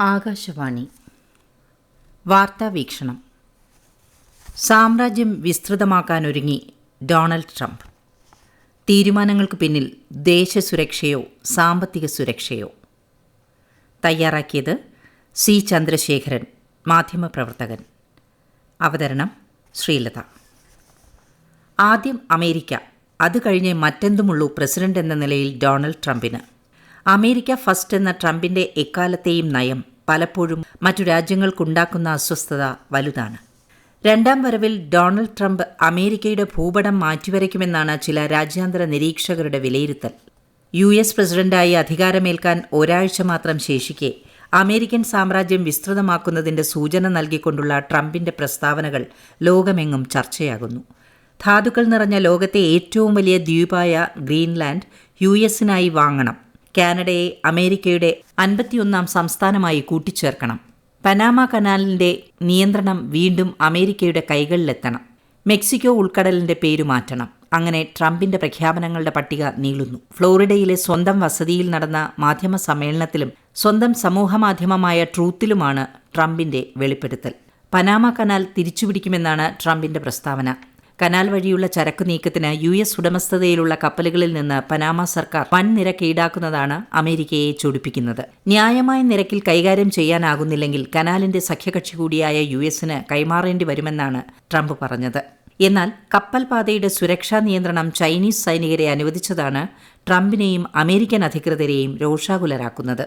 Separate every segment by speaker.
Speaker 1: ആകാശവാണി വാർത്താ വീക്ഷണം. സാമ്രാജ്യം വിസ്തൃതമാക്കാനൊരുങ്ങി ഡൊണാൾഡ് ട്രംപ്. തീരുമാനങ്ങൾക്ക് പിന്നിൽ ദേശസുരക്ഷയോ സാമ്പത്തിക സുരക്ഷയോ? തയ്യാറാക്കിയത് സി ചന്ദ്രശേഖരൻ, മാധ്യമപ്രവർത്തകൻ. അവതരണം ശ്രീലത. ആദ്യം അമേരിക്ക, അത് കഴിഞ്ഞ് മറ്റെന്തുമുള്ളൂ പ്രസിഡന്റ് എന്ന നിലയിൽ ഡൊണാൾഡ് ട്രംപിന്. അമേരിക്ക ഫസ്റ്റ് എന്ന ട്രംപിന്റെ എക്കാലത്തെയും നയം പലപ്പോഴും മറ്റു രാജ്യങ്ങൾക്കുണ്ടാക്കുന്ന അസ്വസ്ഥത വലുതാണ്. രണ്ടാം വരവിൽ ഡൊണാൾഡ് ട്രംപ് അമേരിക്കയുടെ ഭൂപടം മാറ്റിവരയ്ക്കുമെന്നാണ് ചില രാജ്യാന്തര നിരീക്ഷകരുടെ വിലയിരുത്തൽ. US പ്രസിഡന്റായി അധികാരമേൽക്കാൻ ഒരാഴ്ച മാത്രം ശേഷിക്കെ അമേരിക്കൻ സാമ്രാജ്യം വിസ്തൃതമാക്കുന്നതിന്റെ സൂചന നൽകിക്കൊണ്ടുള്ള ട്രംപിന്റെ പ്രസ്താവനകൾ ലോകമെങ്ങും ചർച്ചയാകുന്നു. ധാതുക്കൾ നിറഞ്ഞ ലോകത്തെ ഏറ്റവും വലിയ ദ്വീപായ ഗ്രീൻലാൻഡ് US-നായി വാങ്ങണം. കാനഡയെ അമേരിക്കയുടെ 51ാം സംസ്ഥാനമായി കൂട്ടിച്ചേർക്കണം. പനാമ കനാലിന്റെ നിയന്ത്രണം വീണ്ടും അമേരിക്കയുടെ കൈകളിലെത്തണം. മെക്സിക്കോ ഉൾക്കടലിന്റെ പേരു മാറ്റണം. അങ്ങനെ ട്രംപിന്റെ പ്രഖ്യാപനങ്ങളുടെ പട്ടിക നീളുന്നു. ഫ്ലോറിഡയിലെ സ്വന്തം വസതിയിൽ നടന്ന മാധ്യമ സമ്മേളനത്തിലും സ്വന്തം സമൂഹമാധ്യമമായ ട്രൂത്തിലുമാണ് ട്രംപിന്റെ വെളിപ്പെടുത്തൽ. പനാമ കനാൽ തിരിച്ചുപിടിക്കുമെന്നാണ് ട്രംപിന്റെ പ്രസ്താവന. കനാൽ വഴിയുള്ള ചരക്കു നീക്കത്തിന് US ഉടമസ്ഥതയിലുള്ള കപ്പലുകളിൽ നിന്ന് പനാമ സർക്കാർ വൻ നിരക്ക് ഈടാക്കുന്നതാണ് അമേരിക്കയെ ചൊടിപ്പിക്കുന്നത്. ന്യായമായ നിരക്കിൽ കൈകാര്യം ചെയ്യാനാകുന്നില്ലെങ്കിൽ കനാലിന്റെ സഖ്യകക്ഷി കൂടിയായ US-ന് കൈമാറേണ്ടി വരുമെന്നാണ് ട്രംപ് പറഞ്ഞത്. എന്നാൽ കപ്പൽ പാതയുടെ സുരക്ഷാ നിയന്ത്രണം ചൈനീസ് സൈനികരെ അനുവദിച്ചതാണ് ട്രംപിനെയും അമേരിക്കൻ അധികൃതരെയും രോഷാകുലരാക്കുന്നത്.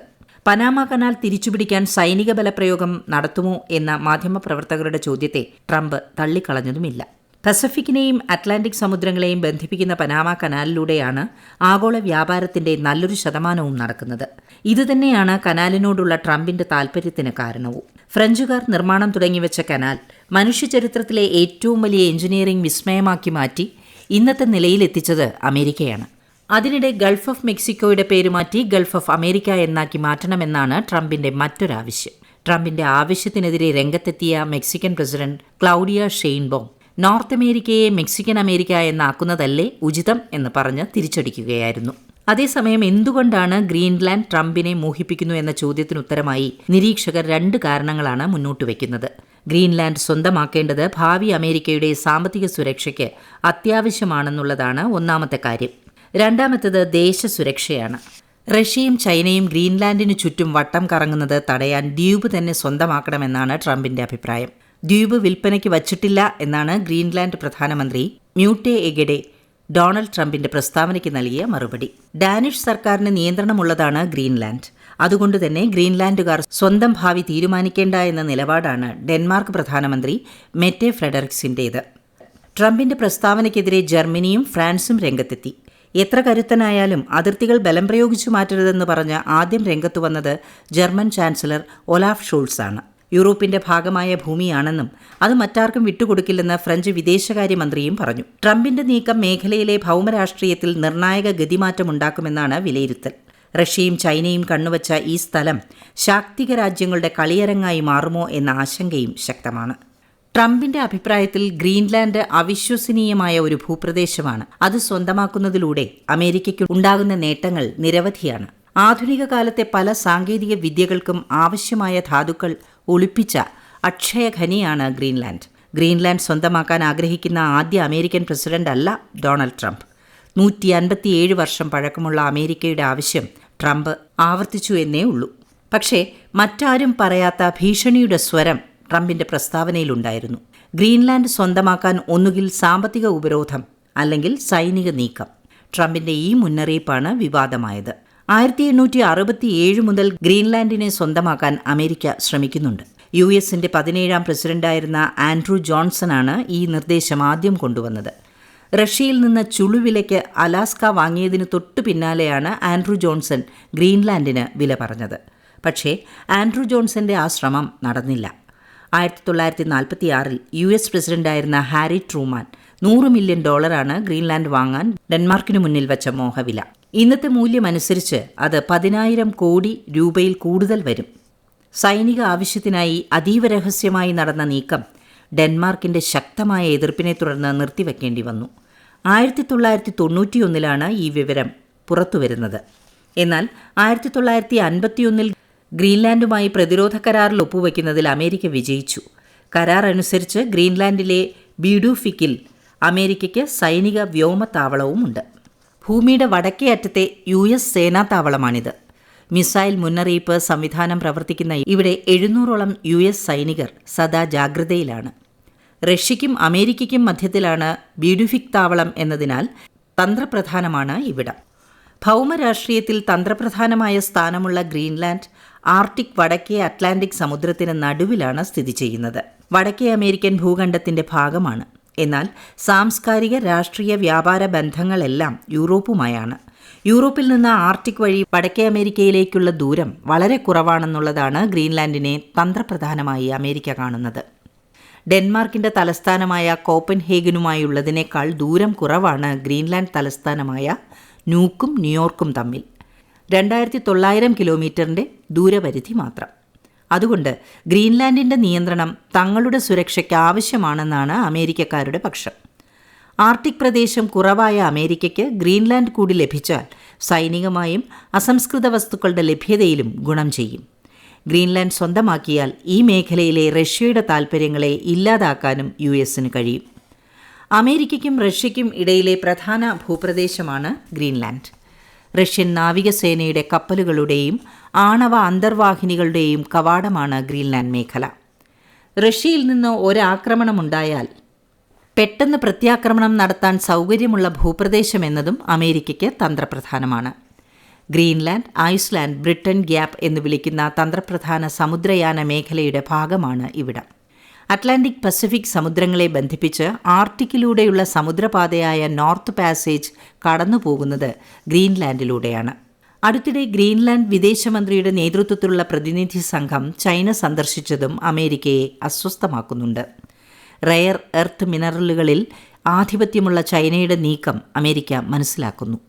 Speaker 1: പനാമ കനാൽ തിരിച്ചുപിടിക്കാൻ സൈനിക ബലപ്രയോഗം നടത്തുമോ എന്ന മാധ്യമപ്രവർത്തകരുടെ ചോദ്യത്തെ ട്രംപ് തള്ളിക്കളഞ്ഞതുമില്ല. പസഫിക്കിനെയും അറ്റ്ലാന്റിക് സമുദ്രങ്ങളെയും ബന്ധിപ്പിക്കുന്ന പനാമ കനാലിലൂടെയാണ് ആഗോള വ്യാപാരത്തിന്റെ നല്ലൊരു ശതമാനവും നടക്കുന്നത്. ഇതുതന്നെയാണ് കനാലിനോടുള്ള ട്രംപിന്റെ താൽപര്യത്തിന് കാരണവും. ഫ്രഞ്ചുകാർ നിർമ്മാണം തുടങ്ങിവെച്ച കനാൽ മനുഷ്യചരിത്രത്തിലെ ഏറ്റവും വലിയ എഞ്ചിനീയറിംഗ് വിസ്മയമാക്കി മാറ്റി ഇന്നത്തെ നിലയിലെത്തിച്ചത് അമേരിക്കയാണ്. അതിനിടെ ഗൾഫ് ഓഫ് മെക്സിക്കോയുടെ പേരുമാറ്റി ഗൾഫ് ഓഫ് അമേരിക്ക എന്നാക്കി മാറ്റണമെന്നാണ് ട്രംപിന്റെ മറ്റൊരാവശ്യം. ട്രംപിന്റെ ആവശ്യത്തിനെതിരെ രംഗത്തെത്തിയ Mexican president Claudia Sheinbaum north അമേരിക്കയെ മെക്സിക്കൻ അമേരിക്ക എന്നാക്കുന്നതല്ലേ ഉചിതം എന്ന് പറഞ്ഞ് തിരിച്ചടിക്കുകയായിരുന്നു. അതേസമയം എന്തുകൊണ്ടാണ് ഗ്രീൻലാൻഡ് ട്രംപിനെ മോഹിപ്പിക്കുന്നു എന്ന ചോദ്യത്തിനുത്തരമായി നിരീക്ഷകർ 2 കാരണങ്ങളാണ് മുന്നോട്ട് വയ്ക്കുന്നത്. ഗ്രീൻലാൻഡ് സ്വന്തമാക്കേണ്ടത് ഭാവി അമേരിക്കയുടെ സാമ്പത്തിക സുരക്ഷയ്ക്ക് അത്യാവശ്യമാണെന്നുള്ളതാണ് ഒന്നാമത്തെ കാര്യം. രണ്ടാമത്തേത് ദേശസുരക്ഷയാണ്. റഷ്യയും ചൈനയും ഗ്രീൻലാൻഡിനു ചുറ്റും വട്ടം കറങ്ങുന്നത് തടയാൻ ദ്വീപ് തന്നെ സ്വന്തമാക്കണമെന്നാണ് ട്രംപിന്റെ അഭിപ്രായം. ദ്വീപ് വിൽപ്പനയ്ക്ക് വച്ചിട്ടില്ല എന്നാണ് ഗ്രീൻലാൻഡ് പ്രധാനമന്ത്രി മ്യൂട്ടെ എഗെഡെ ഡൊണാൾഡ് ട്രംപിന്റെ പ്രസ്താവനയ്ക്ക് നൽകിയ മറുപടി. ഡാനിഷ് സർക്കാരിന് നിയന്ത്രണമുള്ളതാണ് ഗ്രീൻലാൻഡ്. അതുകൊണ്ടുതന്നെ ഗ്രീൻലാൻഡുകാർ സ്വന്തം ഭാവി തീരുമാനിക്കേണ്ട എന്ന നിലപാടാണ് ഡെൻമാർക്ക് പ്രധാനമന്ത്രി മെറ്റെ ഫ്രെഡറിക്സിന്റേത്. ട്രംപിന്റെ പ്രസ്താവനയ്ക്കെതിരെ ജർമ്മനിയും ഫ്രാൻസും രംഗത്തെത്തി. എത്ര കരുത്തനായാലും അതിർത്തികൾ ബലം പ്രയോഗിച്ചു മാറ്റരുതെന്ന് പറഞ്ഞ് ആദ്യം രംഗത്തു വന്നത് ജർമ്മൻ ചാൻസലർ ഒലാഫ് ഷോൾസ് ആണ്. യൂറോപ്പിന്റെ ഭാഗമായ ഭൂമിയാണെന്നും അത് മറ്റാർക്കും വിട്ടുകൊടുക്കില്ലെന്ന് ഫ്രഞ്ച് വിദേശകാര്യമന്ത്രിയും പറഞ്ഞു. ട്രംപിന്റെ നീക്കം മേഖലയിലെ ഭൗമരാഷ്ട്രീയത്തിൽ നിർണായക ഗതിമാറ്റമുണ്ടാക്കുമെന്നാണ് വിലയിരുത്തൽ. റഷ്യയും ചൈനയും കണ്ണുവച്ച ഈ സ്ഥലം ശാക്തിക രാജ്യങ്ങളുടെ കളിയരങ്ങായി മാറുമോ എന്ന ആശങ്കയും ശക്തമാണ്. ട്രംപിന്റെ അഭിപ്രായത്തിൽ ഗ്രീൻലാൻഡ് അവിശ്വസനീയമായ ഒരു ഭൂപ്രദേശമാണ്. അത് സ്വന്തമാക്കുന്നതിലൂടെ അമേരിക്കയ്ക്ക് ഉണ്ടാകുന്ന നേട്ടങ്ങൾ നിരവധിയാണ്. ആധുനിക കാലത്തെ പല സാങ്കേതിക വിദ്യകൾക്കും ആവശ്യമായ ധാതുക്കൾ ഒളിപ്പിച്ച അക്ഷയഖനിയാണ് ഗ്രീൻലാൻഡ്. ഗ്രീൻലാൻഡ് സ്വന്തമാക്കാൻ ആഗ്രഹിക്കുന്ന ആദ്യ അമേരിക്കൻ പ്രസിഡന്റ് അല്ല ഡൊണാൾഡ് ട്രംപ്. 157 വർഷം പഴക്കമുള്ള അമേരിക്കയുടെ ആവശ്യം ട്രംപ് ആവർത്തിച്ചു എന്നേ ഉള്ളൂ. പക്ഷേ മറ്റാരും പറയാത്ത ഭീഷണിയുടെ സ്വരം ട്രംപിന്റെ പ്രസ്താവനയിലുണ്ടായിരുന്നു. ഗ്രീൻലാൻഡ് സ്വന്തമാക്കാൻ ഒന്നുകിൽ സാമ്പത്തിക ഉപരോധം അല്ലെങ്കിൽ സൈനിക നീക്കം. ട്രംപിന്റെ ഈ മുന്നറിയിപ്പാണ് വിവാദമായത്. 1867 മുതൽ ഗ്രീൻലാൻഡിനെ സ്വന്തമാക്കാൻ അമേരിക്ക ശ്രമിക്കുന്നുണ്ട്. US-ന്റെ 17ാം പ്രസിഡന്റായിരുന്ന ആൻഡ്രൂ ജോൺസണാണ് ഈ നിർദ്ദേശം ആദ്യം കൊണ്ടുവന്നത്. റഷ്യയിൽ നിന്ന് ചുളുവിലയ്ക്ക് അലാസ്ക വാങ്ങിയതിനു തൊട്ടു പിന്നാലെയാണ് ആൻഡ്രൂ ജോൺസൺ ഗ്രീൻലാൻഡിന് വില പറഞ്ഞത്. പക്ഷേ ആൻഡ്രൂ ജോൺസന്റെ ആ ശ്രമം നടന്നില്ല. 1946-ൽ US പ്രസിഡന്റായിരുന്ന ഹാരി ട്രൂമാൻ $100 മില്യൺ ഗ്രീൻലാൻഡ് വാങ്ങാൻ ഡെൻമാർക്കിനു മുന്നിൽ വച്ച മോഹവില. ഇന്നത്തെ മൂല്യമനുസരിച്ച് അത് 10,000 കോടി രൂപയിൽ കൂടുതൽ വരും. സൈനിക ആവശ്യത്തിനായി അതീവ രഹസ്യമായി നടന്ന നീക്കം ഡെൻമാർക്കിന്റെ ശക്തമായ എതിർപ്പിനെ തുടർന്ന് നിർത്തിവെക്കേണ്ടി വന്നു. 1991-ലാണ് ഈ വിവരം പുറത്തുവരുന്നത്. എന്നാൽ 1951-ൽ ഗ്രീൻലാൻഡുമായി പ്രതിരോധ കരാറിൽ ഒപ്പുവയ്ക്കുന്നതിൽ അമേരിക്ക വിജയിച്ചു. കരാർ അനുസരിച്ച് ഗ്രീൻലാൻഡിലെ ബീഡുഫിക്കിൽ അമേരിക്കയ്ക്ക് സൈനിക വ്യോമത്താവളവുമുണ്ട്. ഭൂമിയുടെ വടക്കേ അറ്റത്തെ US സേനാത്താവളമാണിത്. മിസൈൽ മുന്നറിയിപ്പ് സംവിധാനം പ്രവർത്തിക്കുന്ന ഇവിടെ 700ഓളം US സൈനികർ സദാ ജാഗ്രതയിലാണ്. റഷ്യയ്ക്കും അമേരിക്കയ്ക്കും മധ്യത്തിലാണ് ബീഡുഫിക് താവളം എന്നതിനാൽ തന്ത്രപ്രധാനമാണ് ഇവിടം. ഭൗമരാഷ്ട്രീയത്തിൽ തന്ത്രപ്രധാനമായ സ്ഥാനമുള്ള ഗ്രീൻലാൻഡ് ആർട്ടിക് വടക്കേ അറ്റ്ലാന്റിക് സമുദ്രത്തിന് നടുവിലാണ് സ്ഥിതി ചെയ്യുന്നത്. വടക്കേ അമേരിക്കൻ ഭൂഖണ്ഡത്തിന്റെ ഭാഗമാണ്. എന്നാൽ സാംസ്കാരിക, രാഷ്ട്രീയ, വ്യാപാര ബന്ധങ്ങളെല്ലാം യൂറോപ്പുമായാണ്. യൂറോപ്പിൽ നിന്ന് ആർട്ടിക് വഴി വടക്കേ അമേരിക്കയിലേക്കുള്ള ദൂരം വളരെ കുറവാണെന്നുള്ളതാണ് ഗ്രീൻലാൻഡിനെ തന്ത്രപ്രധാനമായി അമേരിക്ക കാണുന്നത്. ഡെൻമാർക്കിന്റെ തലസ്ഥാനമായ കോപ്പൻഹേഗനുമായുള്ളതിനേക്കാൾ ദൂരം കുറവാണ് ഗ്രീൻലാൻഡ് തലസ്ഥാനമായ നൂക്കും ന്യൂയോർക്കും തമ്മിൽ. 2900 കിലോമീറ്ററിൻ്റെ ദൂരപരിധി മാത്രം. അതുകൊണ്ട് ഗ്രീൻലാൻഡിൻ്റെ നിയന്ത്രണം തങ്ങളുടെ സുരക്ഷയ്ക്ക് ആവശ്യമാണെന്നാണ് അമേരിക്കക്കാരുടെ പക്ഷം. ആർട്ടിക് പ്രദേശം കുറവായ അമേരിക്കയ്ക്ക് ഗ്രീൻലാൻഡ് കൂടി ലഭിച്ചാൽ സൈനികമായും അസംസ്കൃത വസ്തുക്കളുടെ ലഭ്യതയിലും ഗുണം ചെയ്യും. ഗ്രീൻലാൻഡ് സ്വന്തമാക്കിയാൽ ഈ മേഖലയിലെ റഷ്യയുടെ താൽപ്പര്യങ്ങളെ ഇല്ലാതാക്കാനും US-ന് കഴിയും. അമേരിക്കയ്ക്കും റഷ്യയ്ക്കും ഇടയിലെ പ്രധാന ഭൂപ്രദേശമാണ് ഗ്രീൻലാൻഡ്. റഷ്യൻ നാവികസേനയുടെ കപ്പലുകളുടെയും ആണവ അന്തർവാഹിനികളുടെയും കവാടമാണ് ഗ്രീൻലാൻഡ് മേഖല. റഷ്യയിൽ നിന്ന് ഒരാക്രമണമുണ്ടായാൽ പെട്ടെന്ന് പ്രത്യാക്രമണം നടത്താൻ സൗകര്യമുള്ള ഭൂപ്രദേശമെന്നതും അമേരിക്കയ്ക്ക് തന്ത്രപ്രധാനമാണ്. ഗ്രീൻലാൻഡ്, ഐസ്ലാൻഡ്, ബ്രിട്ടൻ ഗ്യാപ്പ് എന്ന് വിളിക്കുന്ന തന്ത്രപ്രധാന സമുദ്രയാന മേഖലയുടെ ഭാഗമാണ് ഇവിടം. അറ്റ്ലാന്റിക് പസഫിക് സമുദ്രങ്ങളെ ബന്ധിപ്പിച്ച് ആർട്ടിക്കിലൂടെയുള്ള സമുദ്രപാതയായ നോർത്ത് പാസേജ് കടന്നുപോകുന്നത് ഗ്രീൻലാൻഡിലൂടെയാണ്. അടുത്തിടെ ഗ്രീൻലാൻഡ് വിദേശമന്ത്രിയുടെ നേതൃത്വത്തിലുള്ള പ്രതിനിധി സംഘം ചൈന സന്ദർശിച്ചതും അമേരിക്കയെ അസ്വസ്ഥമാക്കുന്നുണ്ട്. റെയർ എർത്ത് മിനറലുകളിൽ ആധിപത്യമുള്ള ചൈനയുടെ നീക്കം അമേരിക്ക മനസ്സിലാക്കുന്നു.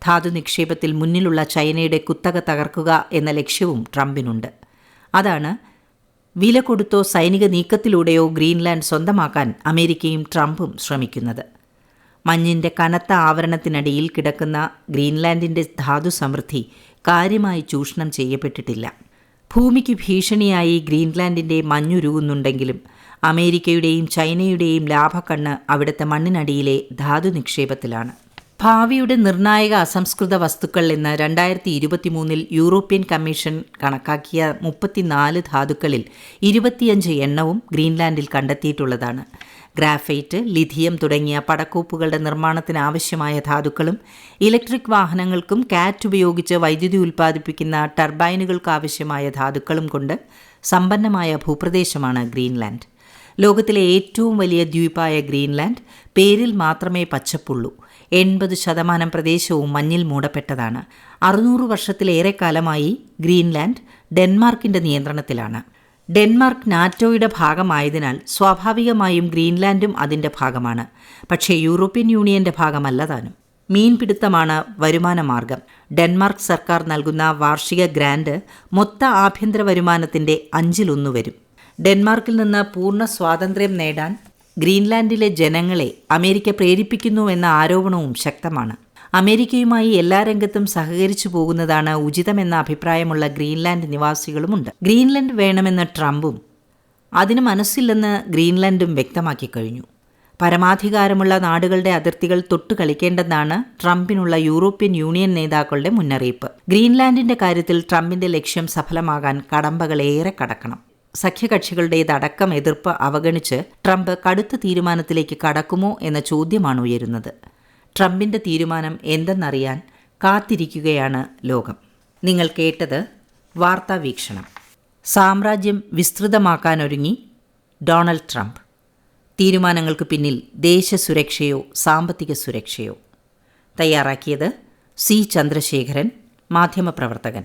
Speaker 1: ധാതു നിക്ഷേപത്തിൽ മുന്നിലുള്ള ചൈനയുടെ കുത്തക തകർക്കുക എന്ന ലക്ഷ്യവും ട്രംപിനുണ്ട്. അതാണ് വില കൊടുത്തോ സൈനിക നീക്കത്തിലൂടെയോ ഗ്രീൻലാൻഡ് സ്വന്തമാക്കാൻ അമേരിക്കയും ട്രംപും ശ്രമിക്കുന്നത്. മഞ്ഞിൻ്റെ കനത്ത ആവരണത്തിനടിയിൽ കിടക്കുന്ന ഗ്രീൻലാൻഡിൻ്റെ ധാതു സമൃദ്ധി കാര്യമായി ചൂഷണം ചെയ്യപ്പെട്ടിട്ടില്ല. ഭൂമിക്ക് ഭീഷണിയായി ഗ്രീൻലാൻഡിൻ്റെ മഞ്ഞുരുകുന്നുണ്ടെങ്കിലും അമേരിക്കയുടെയും ചൈനയുടെയും ലാഭക്കണ്ണ് അവിടുത്തെ മണ്ണിനടിയിലെ ധാതു നിക്ഷേപത്തിലാണ്. ഭാവിയുടെ നിർണായക അസംസ്കൃത വസ്തുക്കൾ എന്ന് 2023 യൂറോപ്യൻ കമ്മീഷൻ കണക്കാക്കിയ 34 ധാതുക്കളിൽ 25 എണ്ണവും ഗ്രീൻലാൻഡിൽ കണ്ടെത്തിയിട്ടുള്ളതാണ്. ഗ്രാഫൈറ്റ്, ലിഥിയം തുടങ്ങിയ പടക്കോപ്പുകളുടെ നിർമ്മാണത്തിന് ആവശ്യമായ ധാതുക്കളും ഇലക്ട്രിക് വാഹനങ്ങൾക്കും കാറ്റ് ഉപയോഗിച്ച് വൈദ്യുതി ഉൽപ്പാദിപ്പിക്കുന്ന ടർബൈനുകൾക്കാവശ്യമായ ധാതുക്കളും കൊണ്ട് സമ്പന്നമായ ഭൂപ്രദേശമാണ് ഗ്രീൻലാൻഡ്. ലോകത്തിലെ ഏറ്റവും വലിയ ദ്വീപായ ഗ്രീൻലാൻഡ് പേരിൽ മാത്രമേ പച്ചപ്പുള്ളൂ. 80% പ്രദേശവും മഞ്ഞിൽ മൂടപ്പെട്ടതാണ്. 600 വർഷത്തിലേറെ കാലമായി ഗ്രീൻലാൻഡ് ഡെൻമാർക്കിൻ്റെ നിയന്ത്രണത്തിലാണ്. ഡെൻമാർക്ക് നാറ്റോയുടെ ഭാഗമായതിനാൽ സ്വാഭാവികമായും ഗ്രീൻലാൻഡും അതിൻ്റെ ഭാഗമാണ്. പക്ഷേ യൂറോപ്യൻ യൂണിയൻ്റെ ഭാഗമല്ല താനും. മീൻപിടുത്തമാണ് വരുമാന മാർഗം. ഡെൻമാർക്ക് സർക്കാർ നൽകുന്ന വാർഷിക ഗ്രാന്റ് മൊത്ത ആഭ്യന്തര വരുമാനത്തിൻ്റെ 1/5 വരും. ഡെൻമാർക്കിൽ നിന്ന് പൂർണ്ണ സ്വാതന്ത്ര്യം നേടാൻ ഗ്രീൻലാൻഡിലെ ജനങ്ങളെ അമേരിക്ക പ്രേരിപ്പിക്കുന്നുവെന്ന ആരോപണവും ശക്തമാണ്. അമേരിക്കയുമായി എല്ലാ രംഗത്തും സഹകരിച്ചു പോകുന്നതാണ് ഉചിതമെന്ന അഭിപ്രായമുള്ള ഗ്രീൻലാൻഡ് നിവാസികളുമുണ്ട്. ഗ്രീൻലാൻഡ് വേണമെന്ന് ട്രംപും അതിന് മനസ്സില്ലെന്ന് ഗ്രീൻലാൻഡും വ്യക്തമാക്കി കഴിഞ്ഞു. പരമാധികാരമുള്ള നാടുകളുടെ അതിർത്തികൾ തൊട്ടു കളിക്കേണ്ടെന്നാണ് ട്രംപിനുള്ള യൂറോപ്യൻ യൂണിയൻ നേതാക്കളുടെ മുന്നറിയിപ്പ്. ഗ്രീൻലാൻഡിന്റെ കാര്യത്തിൽ ട്രംപിന്റെ ലക്ഷ്യം സഫലമാകാൻ കടമ്പകളേറെ കടക്കണം. സഖ്യകക്ഷികളുടേതടക്കം എതിർപ്പ് അവഗണിച്ച് ട്രംപ് കടുത്ത തീരുമാനത്തിലേക്ക് കടക്കുമോ എന്ന ചോദ്യമാണ് ഉയരുന്നത്. ട്രംപിന്റെ തീരുമാനം എന്തെന്നറിയാൻ കാത്തിരിക്കുകയാണ് ലോകം. നിങ്ങൾ കേട്ടത് വാർത്താ വീക്ഷണം. സാമ്രാജ്യം വിസ്തൃതമാക്കാനൊരുങ്ങി ഡൊണാൾഡ് ട്രംപ്. തീരുമാനങ്ങൾക്ക് പിന്നിൽ ദേശസുരക്ഷയോ സാമ്പത്തിക സുരക്ഷയോ? തയ്യാറാക്കിയത് C. ചന്ദ്രശേഖരൻ, മാധ്യമപ്രവർത്തകൻ.